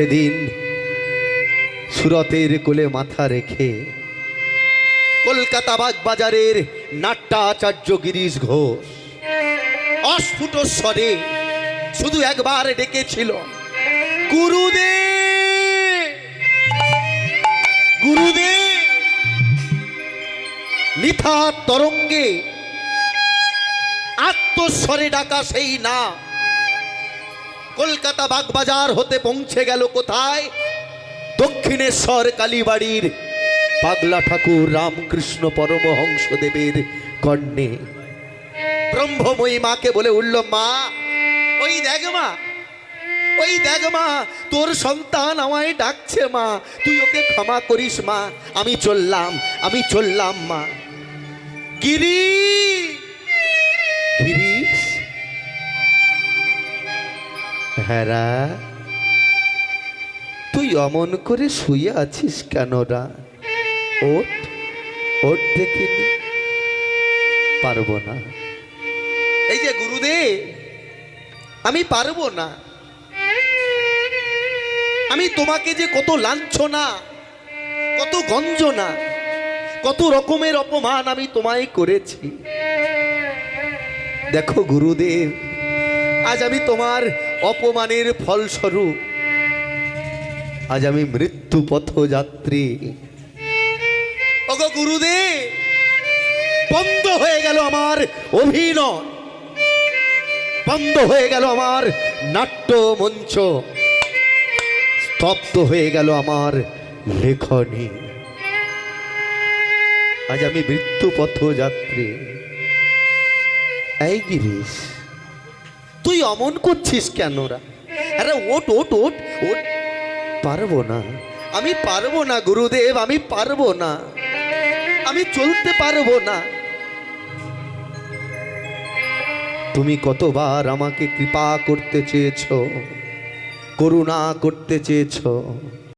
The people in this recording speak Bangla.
সেদিন সুরতের কোলে মাথা রেখে কলকাতা বাগবাজারের নাট্যাচার্য গিরিশ ঘোষ অস্ফুট স্বরে শুধু একবার ডেকেছিল, গুরুদেব গুরুদেব। নিথা তরঙ্গে আত্মস্বরে ডাকা সেই না কলকাতা বাগবাজার হতে পৌঁছে গেল কোথায়? দক্ষিণেশ্বর কালীবাড়ির পাগলা ঠাকুর রামকৃষ্ণ পরমহংসদেবের কর্ণে। ব্রহ্মময়ী মাকে বলে উঠল, মা ওই দেখ মা, ওই দেখ মা, তোর সন্তান আমায় ডাকছে মা, তুই ওকে ক্ষমা করিস মা, আমি চললাম মা। গিরিশ, হ্যাঁ তুই অমন করে শুয়ে আছিস কেন রা? ওঠ ওঠ, দেখিনি, পারবো না। এই যে গুরুদেব, আমি পারবো না। আমি তোমাকে যে কত লাঞ্ছনা, কত গঞ্জনা, কত রকমের অপমান আমি তোমায় করেছি। দেখো গুরুদেব, আজ আমি তোমার অপমানের ফলস্বরূপ আজ আমি মৃত্যু পথযাত্রী। ওগো গুরুদেব, বন্ধ হয়ে গেল আমার অভিনয়, বন্ধ হয়ে গেল আমার নাট্য মঞ্চ, স্তব্ধ হয়ে গেল আমার লেখনী। আজ আমি মৃত্যু পথযাত্রী। এই গিরিশ, তুই অমন করছিস কেন রা? আরে ওঠ ওঠ ওঠ ওঠ। পারবো না, আমি পারবো না গুরুদেব, আমি পারবো না, আমি চলতে পারবো না। তুমি কতবার আমাকে কৃপা করতে চেয়েছো, করুণা করতে চেয়েছো,